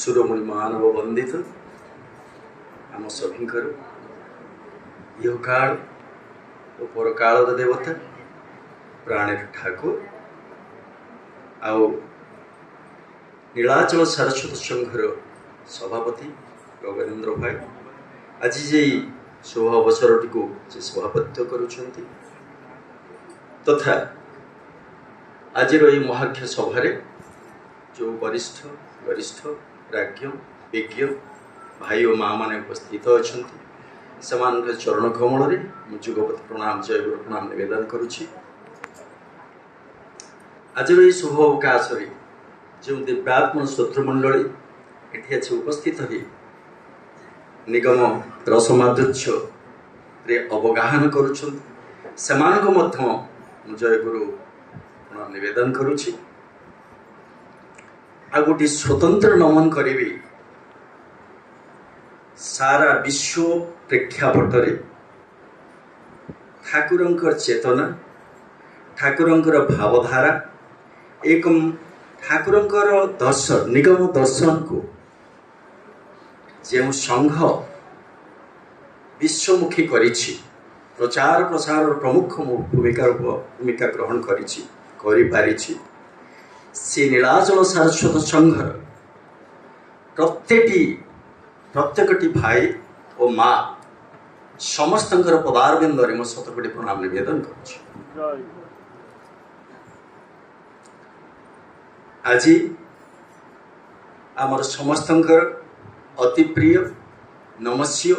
सुरमुनि मानव वंदित आम सभीकर यह काल और परकाल देवता प्राणेर ठाकुर आउ नीलाचल सारस्वत संघर सभापति रघुवेंद्र भाई आज जे शुभ अवसर टी से सभापत्य करुछंती तथा आज महाख्य सभार जो वरिष्ठ वरिष्ठ राज्ञ विज्ञ भाई और माँ मैंने उपस्थित अच्छा से चरण कमल जुगपति प्रणाम जय गुरु प्रणाम निवेदन करुच्ची। आज ये शुभ अवकाश जो दिव्यात्म श्रोतृमंडली ये उपस्थित हो निगम रसमाधुर्य अवगाहन करुँच जय गुरु प्रणाम निवेदन करुच्ची। आ गोटे स्वतंत्र नमन करी सारा विश्व प्रेक्षापटरे ठाकुरंकर चेतना ठाकुरंकर भावधारा एक ठाकुरंकर दर्शन निगम दर्शन को जो संघ विश्वमुखी करिछि प्रचार प्रसार प्रमुख भूमिका ग्रहण करिछि से नीलाचल सारस्वत संघर प्रत्येकटी भाई और माँ समस्त पदारविंदे मो शतकोटी प्रणाम निवेदन करुच्ची। आज आमर समस्त अति प्रिय नमस्य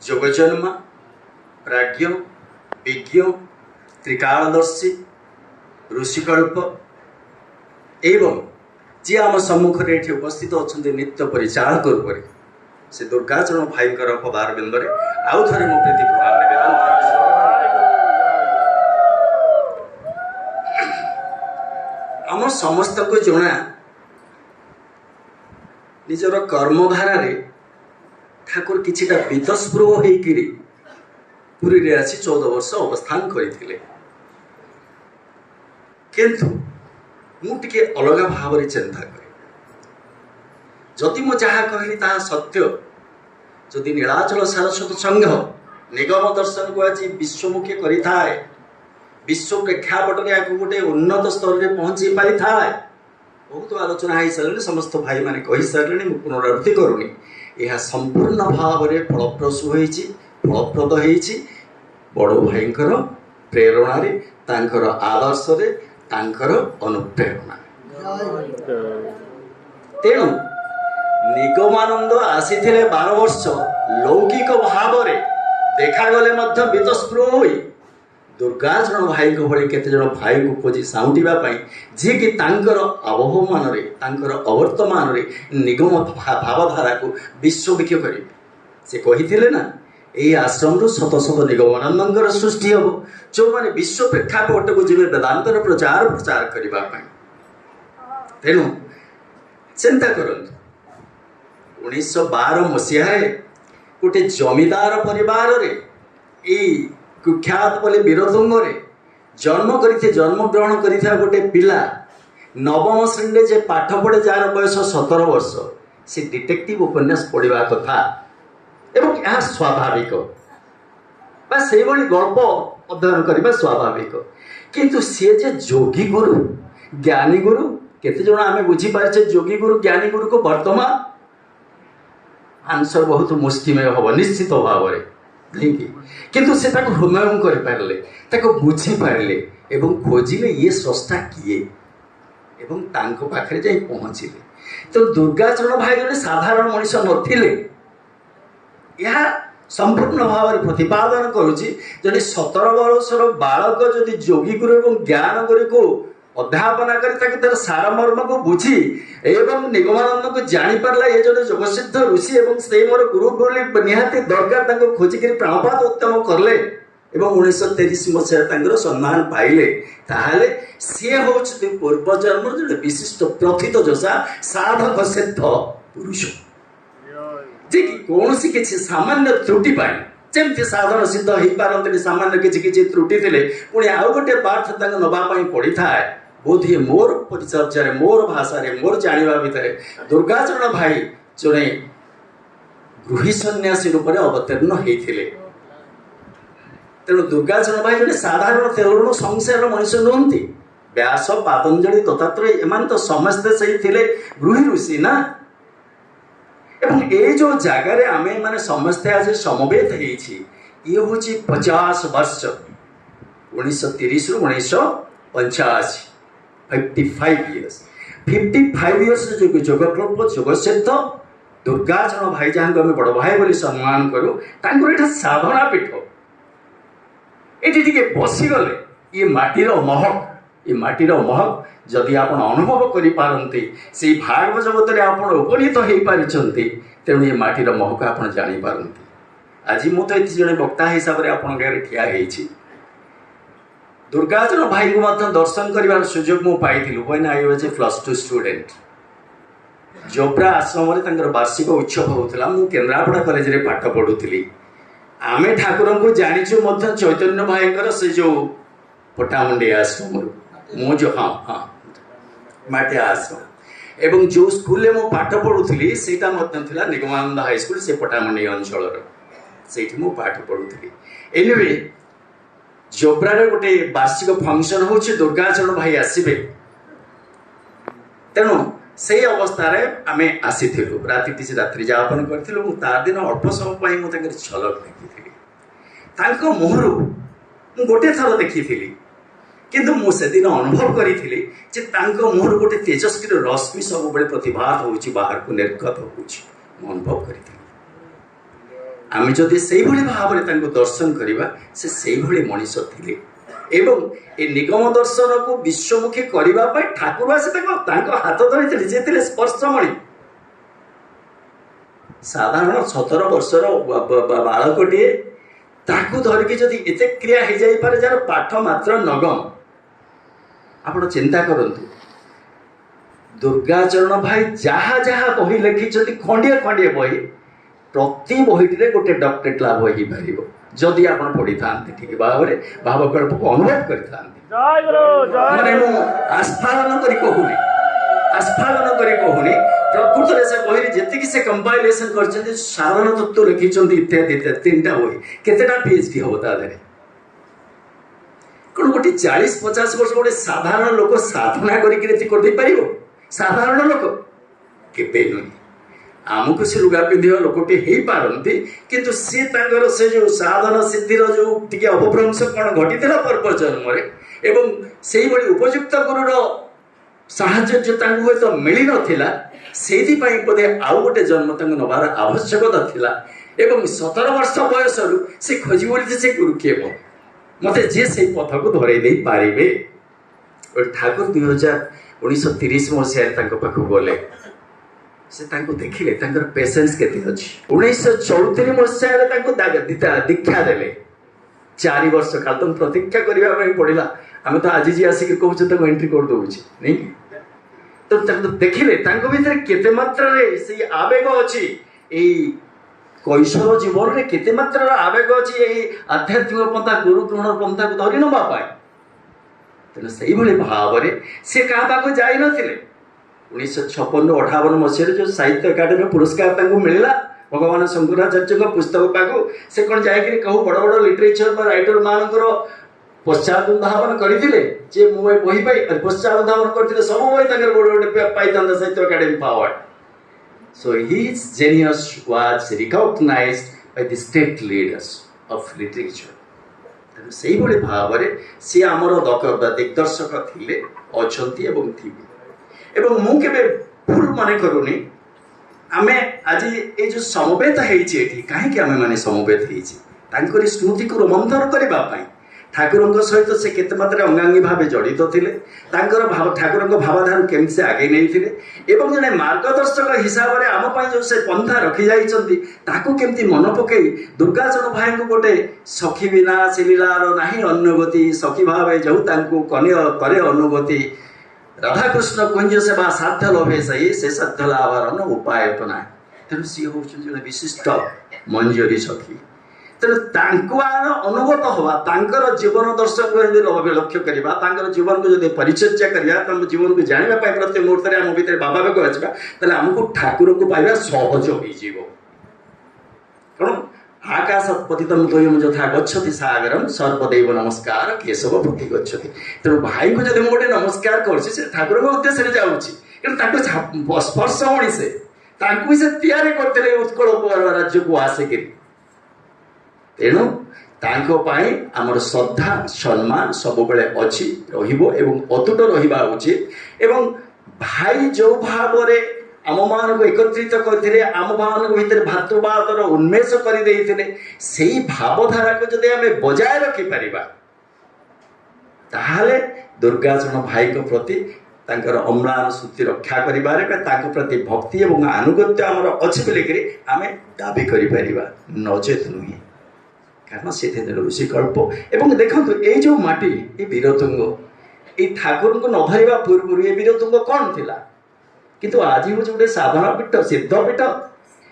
जोगजन्मा प्राज्ञ विज्ञ त्रिकालदर्शी ऋषिकल्प एवं जी आम सम्मुख ये उपस्थित अच्छा नित्य परिचालक रूप से दुर्गाचरण भाई पदारविंदे आउ थे मो प्रीति प्रणाम निवेदन आम समस्त को जना निजर कर्मधारा ठाकुर किछिटा बीतस्पृह होकर पुरी रे आसी 14 वर्ष अवस्थान करते किंतु मुझे अलग भाव चिंता करे जदि मु जहाँ कहली ताहा सत्य जदि नीलाचल सारस्वत संघ निगम दर्शन को आज विश्वमुखी करि थाए विश्व प्रेक्षापटरे या गोटे उन्नत स्तर में पहुँची पारि थाए बहुत आलोचना हो सारे समस्त भाई मैंने कही सारे मुझे पुनरावृत्ति करूनी यह संपूर्ण भाव में फलप्रसू फलप्रद होती बड़ भाई प्रेरणा आदर्श अनुप्रेरणा तेणु निगमानंद आसी 12 वर्ष लौकिक भाव देखागले बीतस्पृह हो दुर्गाचरण भाई भली केते जन भाई को खोजी साउंटापी जी कि अवहमान अवर्तमान निगम भावधारा को विश्वमुखी करेंगे से कही ना यही आश्रम शत शत निगमानंद सृष्टि हम जो मैंने विश्व प्रेक्षापट को जी वेदांतर प्रचार प्रचार करने तेणु चिंता करूँ 1912 मसीह गोटे जमीदार परिवार कुख्यात बोले वीरतुंग जन्म ग्रहण करिथा गोटे पिला नवम श्रेणी जे पाठ पढ़े जार बयस 17 वर्ष से डिटेक्टिव उपन्यास पढ़ा कथा एवं यह स्वाभाविक से गल्प अध्ययन करने स्वाभाविक किंतु सी जे जोगी गुरु ज्ञानी गुरु केते जन आम बुझीपारे जोगी गुरु ज्ञानी गुरु को वर्तमान आंसर बहुत मुष्टिमय हम निश्चित भाव में किंतु से हृदय कर बुझी पारे एवं खोजिले ये स्रष्टा किए एवं पाखे जाई पहुँचले तो दुर्गाचरण भाई जड़े साधारण मनीष नथिले यह संपूर्ण भाव में प्रतिपादन करुच्ची जदि 17 वर्षर बालक जदि जोगी गुरु और ज्ञान गुरु को अध्यापना कर सार मर्म को बुझी एवं निगमानंद को जापारा ये जड़े जोगसिद्ध ऋषि एवं से मोर गुरु बोली निहाती दरकार खोजिक प्राणपात उत्तम करले एवं 1923 मसीह सम्मान पाइले ताहले सी हूँ पूर्वजन्म जो विशिष्ट प्रथित जोशा साधक सिद्ध पुरुष जे कि कौन किसी सामान्य त्रुटि जमती साधन सिद्ध हो पारती सामान्य किसी त्रुटि थे पुणी आउ गोटे पार्थ नापी पड़ी था बोधे मोर परिचर्चा मोर भाषा मोर जाना भितर दुर्गाचरण भाई जड़े गृही सन्यासी रूप में अवतीर्ण होते। तेणु दुर्गाचरण भाई जड़े साधारण तेलुण संसार मनीष नुहति। व्यास पातंजलि दत्तात्रेय एमान तो समस्ते से गृही ऋषि ना। एवं ये जो जगार आम मैंने समस्ते आज समवेत ये हूँ 50 वर्ष 1930 रु 1985 55 इयर्स 55 इयर्स जोगकल्प जोगसिद्ध दुर्गाचरण भाई जहाँ को आम बड़ भाई बोली सम्मान करूँ तांकर साधना पीठ ये बसीगले ये माटीर महक ये माटीर महक जदि आप अनुभव करें से भागव जगत में आप उपनीत हो पार्टी तेणु ये माटीर महक आप जापारती। आज मुझे जड़े वक्ता हिसाब से आपण ठिया दुर्गाचरण भाई को दर्शन कर सुजोग मुझे पाई when I was a +2 student. Jobra Ashram में वार्षिक उत्सव होता मुझे केन्द्रापड़ा कॉलेज में पाठ पढ़ुली। आमे ठाकुर को जाचु चैतन्य भाई से जो पटामुंडे आश्रम मु जो हाँ हाँ माटिया आश्रम एवं जो स्कूल में मु पाठ पढ़ुली से निगमानंद हाई स्कूल से पटामुंडे अंचल से पाठ पढ़ुली। एनिवे जोब्रार गोटे वार्षिक फंक्शन हूँ दुर्गाचरण भाई आसबे तेणु से अवस्था आम आसी राति रात्रि जापन करूँ तार दिन अल्प समय मुझे झलक देखी मुहर गोटे थर देखी किंतु मुझे दिन अनुभव करी मुहर गोटे तेजस्वी रश्मि सब बड़े प्रतिभात हो बाहर को निर्गत हो अनुभव करी आम जदि से भाव में दर्शन करवा से मनीष थे एवं ए निगम दर्शन को विश्वमुखी करने ठाकुर आसी हाथ धरी जे स्पर्शमणि साधारण 17 वर्षर बालकटे धरिकी जदि एते क्रिया हो जाए जार पाठ मात्र नगम आप चिंता करंतु दुर्गाचरण भाई जहाँ जहाँ बही लिखी खंडिए खंडिए बही प्रति बहीटे गोटे डॉक्टरेट लाभ हो पार जदि आप पढ़ी था ठीक भाव में भावकल्प को अनुभव करते आस्फालन कर कहूनी आस्फालन कर कहूनी प्रकृत से बही जी से कंपाइलेसन कर साधारण तत्व लिखी इत्यादि इत्यादि 3टा बही केतेटा PhD हम तादे कौन गोटे 40-50 वर्ष गोटे साधारण लोक साधना कर साधारण लोक के नुह आमको से लुगा पिंधा लोकटे हो पारती किंतु सी से जो साधन सिद्धिर जो टी अपभ्रंश कौन घटी पूर्व जन्म एवं से उपयुक्त गुरुर साहय हूँ तो मिल नाला से बोधे आउ गोटे जन्म नबार आवश्यकता थिला एवं 17 वर्ष बयस से खोजी बोली से गुरु किए मत जे से पथ को धरई दे पारे ठाकुर 1930 मसीह पाख गले से देखिले पेसेंस केते अछि 1934 मसीह दीक्षा देले 4 वर्ष काल तुम प्रतीक्षा करने पड़ा आम तो आज जी आसिक कहूँ एंट्री कर दौचे नहीं तो देखिले भीतर केते मात्रा से आवेग अच्छी कैशोर जीवन में केते मात्रा आवेग अच्छी आध्यात्मिक पंथा गुरु ग्रहण पंथा को धरी नवाई तेना से भाव में सी क्या पाक जा 1956-58 मसीह जो साहित्य अकादेमी पुरस्कार मिलला भगवान शंकराचार्य पुस्तक पाक से कौन जाकि कहूँ बड़ बड़ लिटरेचर राइटर मानकर पश्चादुधावन करते जे मुझे बही पाई पश्चादुधावन करते सब बही गोटे पाई Sahitya Akademi award so his genius was recognized by the state leaders of literature से भाव में सी आमर दिग्दर्शक थे अच्छा थे एवं मु केबे भूल मन करूनी आमे आज ये जो समवेत होती कहीं आम मैंने समवेत होती स्मृति को रोमंथन करने ठाकुर सहित से केते मात्रा अंगांगी भाव जड़ित थे ठाकुर भावधारा केमती से आगे नहीं एवं जड़े मार्गदर्शक हिसाब से आम जो से पंथा रखी जामती मन पकई दुर्गाचरण भाई को गोटे सखी बिना सिलार नहीं अन्नगति सखी भाव जो करे अनुगति राधाकृष्ण कुंज सेवा साध्य लभे सही से साध्य लाभर उपाय तो ना तेणु सी हूँ विशिष्ट मंजरी सखी तेणु अनुगत हवा जीवन दर्शन को लक्ष्य करवा जीवन को जब परिचर्या करवा जीवन को जानवाई प्रति मुहूर्त आम भर भावावेग आसवा आमको ठाकुर को पाइबा सहज हो कौन आकाश पतितम द्वयम यथा गच्छति सागरम सर्वदैव नमस्कार केशव प्रति गच्छति। तेणु भाई को जब गोटे नमस्कार कर ठाकुर उद्देश्य जाऊँगी स्पर्श होनी से तैयारी करते उत्कल राज्य को आसिक तेणु आमर श्रद्धा सम्मान सब बेले अच्छी अतुट रहा उचित एवं भाई जो भाव आम मान को एकत्रित करते आम मान भर भातृवादर उन्मेष करते से भावधारा को जब आम बजाय रखिपर ताहले दुर्गाचरण भाई को प्रति अम्लान सूची रक्षा कर प्रति भक्ति और आनुगत्य आमर अच्छी बोलिकी आम दाबी कर नचेत नुहे कारण से ऋषिकल्प एवं देखो ये जो माटी ये वीरतुंग ये ठाकुर को न धरवा पूर्व ये वीरतुंग कौन थिला किंतु आज हूँ गोटे साधना पीठ सिद्ध पीठ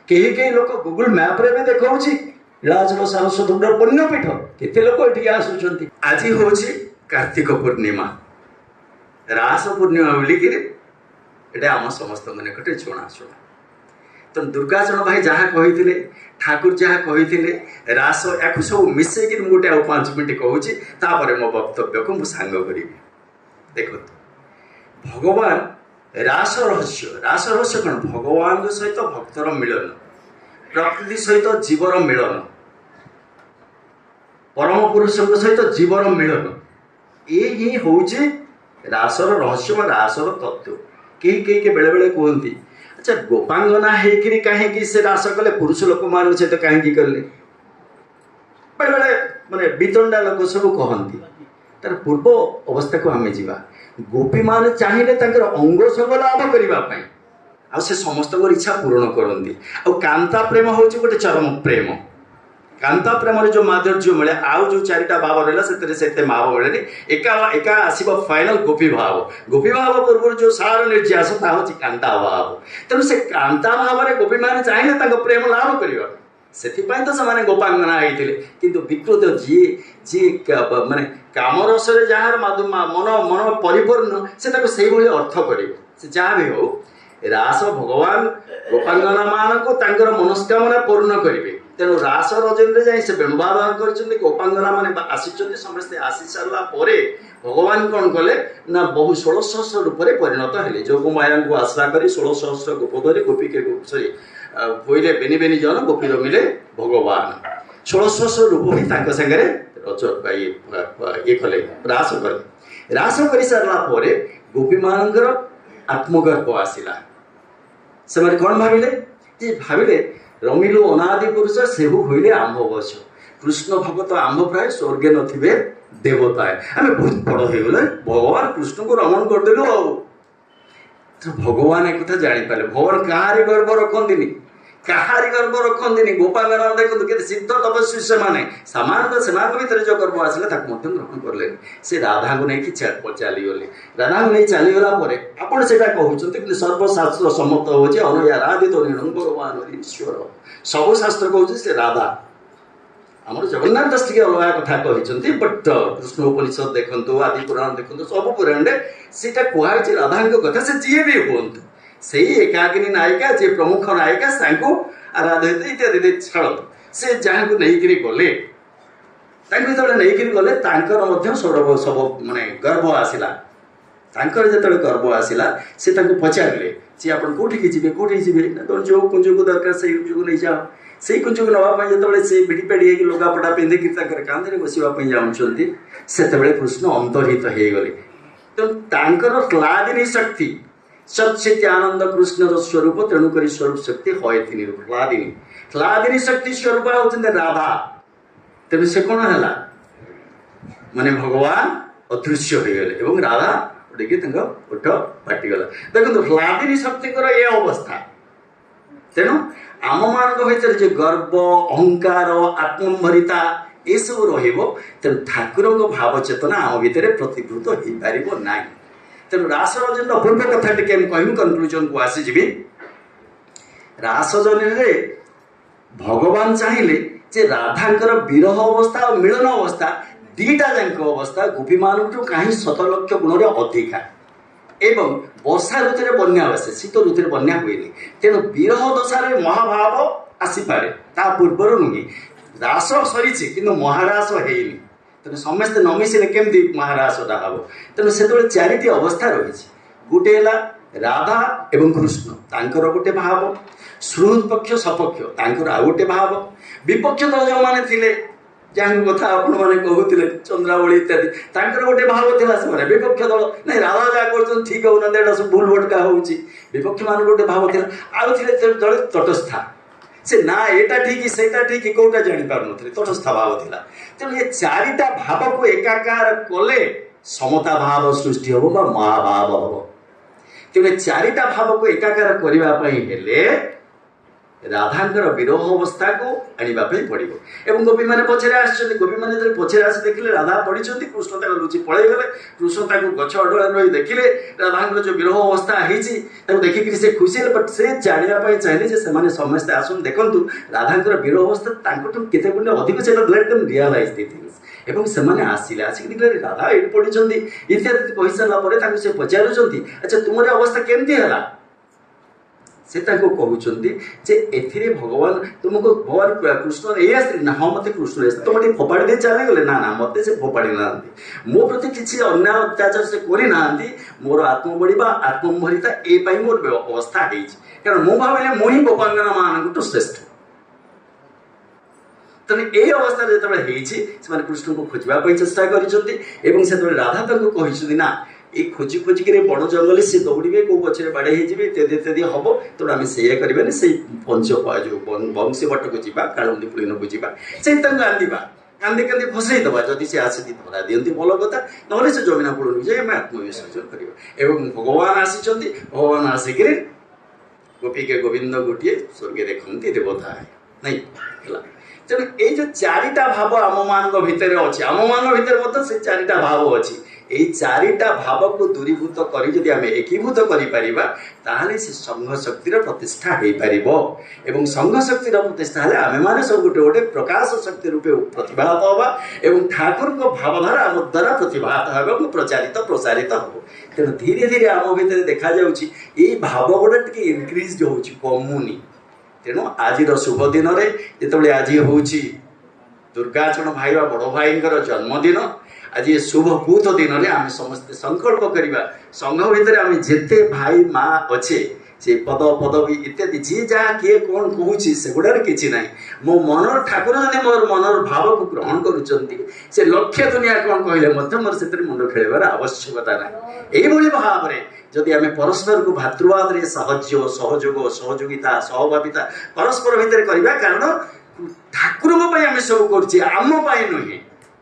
कई लोग गूगल मैप रे भी देखा नीलाचल सारस्वत पुण्यपीठ केते लोक ये आसुंच आज हूँ कार्तिक पूर्णिमा रास पूर्णिमा बोलिकी आम समस्त निकटे जनाशुना तो दुर्गाचरण भाई जहाँ कही ठाकुर जहाँ कही रास या सब मिसेक गोटे आ 5 मिनट कहूँ मो वक्तव्य को मुझे सांग करी देखो भगवान रास रहस्य कौन भगवान सहित भक्तर मिलन प्रकृति सहित जीवर मिलन परम पुरुष सहित जीवर मिलन ये हूँ रासर रहस्य रासर तत्व कई बेले बेले कहती अच्छा गोपांगना होकर कहीं से रास कले पुरुष लोक मान सहित कहीं कले बेले बेले माने वितंडा लोक सब कहती तार पूर्व अवस्था को आम जा गोपी मान चाहिए अंग संग लाभ करने आ से समस्त इच्छा पूरण करती कांता प्रेम हूँ गोटे चरम प्रेम कांता प्रेम जो माधुर्य मिले आउ जो 4टा भाव रहा से भाव मिले एका एका आसव फाइनाल गोपी भाव पूर्व जो सार निर्यास ता हूँ कांता भाव तेणु से कांता भाव में गोपी मैंने चाहिए प्रेम लाभ करवा से तो से गोपांगना होते किंतु विकृत जी जी माने काम रस जार मन मन परिपूर्ण से अर्थ कर जहाँ भी हो रास भगवान गोपांगना मान को मनस्कामना पूर्ण करेंगे तेणु रास रजन जाए से वेणुवादन कर गोपांगना मान आसी समस्ते आसी सारा भगवान कौन कले ना बहु 16 सहस्र रूप में परिणत हेले जोग माया को आश्रा कर 16 सहस्र गोप धरी गोपी के सॉरी बोले बेनी बेनी जन गोपी रमिले भगवान 16 सहस्र रूप ही सागर रज ये कले रास कले रास कर सारापर गोपी मानकर आत्मगर्भ आसला से कौन भाविले भाविले रमिलु अनादि पुरुष सेहु होइले आंभ बस कृष्ण भगत आंभ प्राय स्वर्गे नथिबे देवता आम बहुत बड़ हो गले भगवान कृष्ण को रमण करदेलु तो भगवान एक कथा जापारे भगवान कहारी गर्भ रखती कहारी गर्भ रखती गोपांगना देखो के सिद्ध तपस्वी से सामान से भर जो गर्भ आसला ग्रहण करले से राधा को नहीं चलीगले राधा को नहीं चलीगला आपड़ से कहते सर्वशास्त्र सम्मत हो अनयाराधित भगवान ईश्वर सब शास्त्र कहते से राधा आमर जगन्नाथ दास टी अलग कथा कहते बट कृष्ण उपनिषद देखु आदि पुराण देखु सब पुराण से कहुई राधा कथा से जी भी हूँ से एकाकिनी नायिका जे प्रमुख नायिका आराधित इत्यादि छाड़ से जहाँ को लेकिन गले जो नहीं गले सब माने गर्भ आसला जो गर्भ आसला से पचारे जी आप कौटी जी कौटी जी जो कुंज को दरकार से कुंज को नहीं जाओ से कुंज को नापी जो से भिड़ीपाड़ी लुगापटा पिंधिकी कांधे बसवाई जाऊँगी से कृष्ण अंतर्हित हो गले तो क्लादिनी शक्ति सचित आनंद कृष्ण स्वरूप तेणुक स्वरूप शक्ति है क्लादिनी शक्ति स्वरूप होती राधा तेणु से कौन है माने भगवान अदृश्य हो गले राधा ओठ फाटीगला देखो क्लादिनी शक्ति ये अवस्था तेणु आम मान भर जो गर्व अहंकार आत्मम्भरिता ये सब रेणु ठाकुर भाव चेतना आम भितर प्रतिभूत हो पार ना तेणु रास रजन पूर्व कथा टी कहमी कनक्लूजन को आसीजी रास रजन भगवान चाहिए ଯେ ରାଧାଙ୍କର ବିରହ ଅବସ୍ଥା ଆଉ ମିଳନ ଅବସ୍ଥା ଦୁଇଟା ଯାକ ଅବସ୍ଥା ଗୋପୀମାନଙ୍କଠୁ କାହିଁ 7,00,000 ଗୁଣରେ ଅଧିକା। ଏବଂ ବର୍ଷା ଋତୁରେ ବନ୍ୟା ଆସେ, ଶୀତ ଋତୁରେ ବନ୍ୟା ହୁଏନି। ତେଣୁ ବିରହ ଦଶାରେ ମହାଭାବ ଆସିପାରେ, ତା ପୂର୍ବରୁ ନୁହେଁ। ରାସ ସରିଛି କିନ୍ତୁ ମହାରାସ ହେଇନି। ତେଣୁ ସମସ୍ତେ ନ ମିଶିଲେ କେମିତି ମହାରାସଟା ହେବ? ତେଣୁ ସେତେବେଳେ 4ଟି ଅବସ୍ଥା ରହିଛି। ଗୋଟେ ହେଲା ରାଧା ଏବଂ କୃଷ୍ଣ, ତାଙ୍କର ଗୋଟେ ଭାବ। ସୁହୃଦ ପକ୍ଷ ସପକ୍ଷ, ତାଙ୍କର ଆଉ ଗୋଟେ ଭାବ। ବିପକ୍ଷ ଦଳ ଯେଉଁମାନେ ଥିଲେ, ଯାହାଙ୍କ କଥା ଆପଣମାନେ କହୁଥିଲେ ଚନ୍ଦ୍ରାବଳୀ ଇତ୍ୟାଦି, ତାଙ୍କର ଗୋଟେ ଭାବ ଥିଲା। ସେମାନେ ବିପକ୍ଷ ଦଳ ନାଇଁ ରାଧା ଯାହା କରୁଛନ୍ତି ଠିକ ହଉନାହାନ୍ତି, ଏଇଟା ସବୁ ଭୁଲ ଭଟକା ହଉଛି। ବିପକ୍ଷ ମାନଙ୍କର ଗୋଟେ ଭାବ ଥିଲା। ଆଉ ଥିଲେ ଦଳେ ତଟସ୍ଥା, ସେ ନା ଏଇଟା ଠିକ ସେଇଟା ଠିକ କୋଉଟା ଜାଣିପାରୁନଥିଲେ, ତଟସ୍ଥା ଭାବ ଥିଲା। ତେଣୁ ଏ 4ଟା ଭାବକୁ ଏକାକାର କଲେ ସମତା ଭାବ ସୃଷ୍ଟି ହବ ବା ମହାଭାବ ହବ। ତେଣୁ 4ଟା ଭାବକୁ ଏକାକାର କରିବା ପାଇଁ ହେଲେ ରାଧାଙ୍କର ବିରହ ଅବସ୍ଥାକୁ ଆଣିବା ପାଇଁ ପଡ଼ିବ। ଏବଂ ଗୋପୀମାନେ ପଛରେ ଆସିଛନ୍ତି। ଗୋପୀମାନେ ଯେତେବେଳେ ପଛରେ ଆସି ଦେଖିଲେ ରାଧା ପଡ଼ିଛନ୍ତି, କୃଷ୍ଣ ତାକୁ ଲୁଚି ପଳେଇଗଲେ। କୃଷ୍ଣ ତାକୁ ଗଛ ଅଡ଼ୁଆରେ ରହି ଦେଖିଲେ ରାଧାଙ୍କର ଯେଉଁ ବିରହ ଅବସ୍ଥା ହେଇଛି, ତାକୁ ଦେଖିକିରି ସେ ଖୁସି ହେଲେ। ବଟ୍ ସେ ଜାଣିବା ପାଇଁ ଚାହିଁଲେ ଯେ ସେମାନେ ସମସ୍ତେ ଆସନ୍ତୁ, ଦେଖନ୍ତୁ ରାଧାଙ୍କର ବିରହ ଅବସ୍ଥା ତାଙ୍କଠୁ କେତେ ଗୁଣ ଅଧିକ, ସେଟା ଲେଟ୍ ଦେମ୍ ରିଅଲାଇଜ୍ ଦି ଥିଙ୍ଗସ୍। ଏବଂ ସେମାନେ ଆସିଲେ, ଆସିକି ଦେଖିଲେ ରାଧା ଏଇଠି ପଡ଼ିଛନ୍ତି ଇତ୍ୟାଦି କହିସାରିଲା ପରେ ତାଙ୍କୁ ସେ ପଚାରୁଛନ୍ତି, ଆଚ୍ଛା ତୁମର ଅବସ୍ଥା କେମିତି ହେଲା? ସେ ତାଙ୍କୁ କହୁଛନ୍ତି ଯେ ଏଥିରେ ଭଗବାନ ତୁମକୁ ଭଗବାନ କୃଷ୍ଣ ଏଇ ଆସିଥିଲେ ନା? ହଁ ମୋତେ କୃଷ୍ଣ ଆସିଥିଲେ। ତୁମ ଟିକେ ଫୋପାଡ଼ି ଦେଇ ଚାଲିଗଲେ? ନା ନା, ମୋତେ ସେ ଫୋପାଡ଼ି ନାହାନ୍ତି। ମୋ ପ୍ରତି କିଛି ଅନ୍ୟାୟ ଅତ୍ୟାଚାର ସେ କରିନାହାନ୍ତି। ମୋର ଆତ୍ମବଳିବା ଆତ୍ମମୋହିତା ଏ ପାଇଁ ମୋର ଅବସ୍ଥା ହେଇଛି। କାରଣ ମୁଁ ଭାବିଲେ ମୁଁ ହିଁ ଗୋପାଙ୍ଗନା ମାନଙ୍କଠୁ ଶ୍ରେଷ୍ଠ। ତେଣୁ ଏଇ ଅବସ୍ଥାରେ ଯେତେବେଳେ ହେଇଛି, ସେମାନେ କୃଷ୍ଣଙ୍କୁ ଖୋଜିବା ପାଇଁ ଚେଷ୍ଟା କରିଛନ୍ତି। ଏବଂ ସେତେବେଳେ ରାଧା ତାଙ୍କୁ କହିଛନ୍ତି ନା ଏ ଖୋଜି ଖୋଜିକିରି ବଣ ଜଙ୍ଗଲରେ ସେ ଦୌଡ଼ିବେ, କେଉଁ ଗଛରେ ବାଡ଼େଇ ହେଇଯିବେ ଇତ୍ୟାଦି ଇତ୍ୟାଦି ହବ। ତେଣୁ ଆମେ ସେଇଆ କରିବାନି, ସେଇ ଯେଉଁ ବଂଶୀ ବଟକୁ ଯିବା, କାଳୁନ୍ଦୀ ପୁଳିନକୁ ଯିବା, ସେଇ ତାଙ୍କୁ କାନ୍ଦିବା, କାନ୍ଦି କାନ୍ଦି ଫସେଇଦେବା। ଯଦି ସେ ଆସିକି ଧରା ଦିଅନ୍ତି ଭଲ କଥା, ନହେଲେ ସେ ଯମୁନା କୂଳକୁ ଯାଇ ଆମେ ଆତ୍ମବିସର୍ଜନ କରିବା। ଏବଂ ଭଗବାନ ଆସିଛନ୍ତି, ଭଗବାନ ଆସିକିରି ଗୋପୀକେ ଗୋବିନ୍ଦ ଗୋଟିଏ ସ୍ୱର୍ଗେ ଦେଖନ୍ତି ଦେବତା ନାଇଁ ହେଲା। ତେଣୁ ଏଇ ଯେଉଁ 4ଟା ଭାବ ଆମମାନଙ୍କ ଭିତରେ ଅଛି, ଆମମାନଙ୍କ ଭିତରେ ମଧ୍ୟ ସେ 4ଟା ଭାବ ଅଛି। এই 4ଟା ଭାବକୁ ଦୂରୀଭୂତ କରି ଯଦି ଆମେ ଏକୀଭୂତ କରିପାରିବା, ତାହେଲେ ସେ ସଂଘ ଶକ୍ତିର ପ୍ରତିଷ୍ଠା ହେଇପାରିବ। ଏବଂ ସଂଘ ଶକ୍ତିର ପ୍ରତିଷ୍ଠା ହେଲେ ଆମେମାନେ ସବୁ ଗୋଟେ ଗୋଟେ ପ୍ରକାଶ ଶକ୍ତି ରୂପେ ପ୍ରତିଭାତ ହେବା ଏବଂ ଠାକୁରଙ୍କ ଭାବଧାରା ଆମ ଦ୍ୱାରା ପ୍ରତିଭାତ ହେବ ଏବଂ ପ୍ରଚାରିତ ପ୍ରସାରିତ ହେବ। ତେଣୁ ଧୀରେ ଧୀରେ ଆମ ଭିତରେ ଦେଖାଯାଉଛି ଏଇ ଭାବ ଗୁଡ଼ା ଟିକେ ଇନକ୍ରିଜ୍ ହେଉଛି, କମୁନି। ତେଣୁ ଆଜିର ଶୁଭ ଦିନରେ, ଯେତେବେଳେ ଆଜି ହେଉଛି ଦୁର୍ଗାଚରଣ ଭାଇ ବା ବଡ଼ ଭାଇଙ୍କର ଜନ୍ମଦିନ, ଆଜି ଏ ଶୁଭଭୂତ ଦିନରେ ଆମେ ସମସ୍ତେ ସଂକଳ୍ପ କରିବା, ସଂଘ ଭିତରେ ଆମେ ଯେତେ ଭାଇ ମା ଅଛେ, ସେ ପଦ ପଦବୀ ଇତ୍ୟାଦି ଯିଏ ଯାହା କିଏ କ'ଣ କହୁଛି ସେଗୁଡ଼ାରେ କିଛି ନାହିଁ। ମୋ ମନର ଠାକୁର ଯଦି ମୋର ମନର ଭାବକୁ ଗ୍ରହଣ କରୁଛନ୍ତି, ସେ ଲକ୍ଷ ଦୁନିଆ କ'ଣ କହିଲେ ମଧ୍ୟ ମୋର ସେଥିରେ ମୁଣ୍ଡ ଖେଳିବାର ଆବଶ୍ୟକତା ନାହିଁ। ଏଇଭଳି ଭାବରେ ଯଦି ଆମେ ପରସ୍ପରକୁ ଭାତୃବାଦରେ ସାହାଯ୍ୟ ସହଯୋଗ ସହଯୋଗିତା ସହଭାବିତା ପରସ୍ପର ଭିତରେ କରିବା, କାରଣ ଠାକୁରଙ୍କ ପାଇଁ ଆମେ ସବୁ କରୁଛେ, ଆମ ପାଇଁ ନୁହେଁ।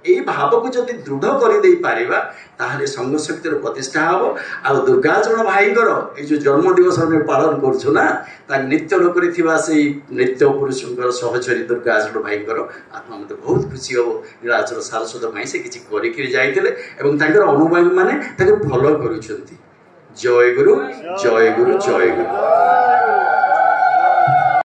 এই ଭାବକୁ ଯଦି ଦୃଢ଼ କରିଦେଇ ପାରିବା, ତାହେଲେ ସଂଘ ଶକ୍ତିର ପ୍ରତିଷ୍ଠା ହେବ। ଆଉ ଦୁର୍ଗାଚରଣ ଭାଇଙ୍କର ଏଇ ଯେଉଁ ଜନ୍ମ ଦିବସ ଆମେ ପାଳନ କରୁଛୁ ନା, ତା ନିତ୍ୟ ଲୋକରେ ଥିବା ସେଇ ନିତ୍ୟ ପୁରୁଷଙ୍କର ସହଚରୀ ଦୁର୍ଗାଚରଣ ଭାଇଙ୍କର ଆତ୍ମା ମୋତେ ବହୁତ ଖୁସି ହେବ। ନୀଳାଚଳ ସାରସ୍ୱତ ପାଇଁ ସେ କିଛି କରିକିରି ଯାଇଥିଲେ ଏବଂ ତାଙ୍କର ଅନୁବାୟୀମାନେ ତାକୁ ଭଲ କରୁଛନ୍ତି। ଜୟ ଗୁରୁ ଜୟ ଗୁରୁ ଜୟ ଗୁରୁ।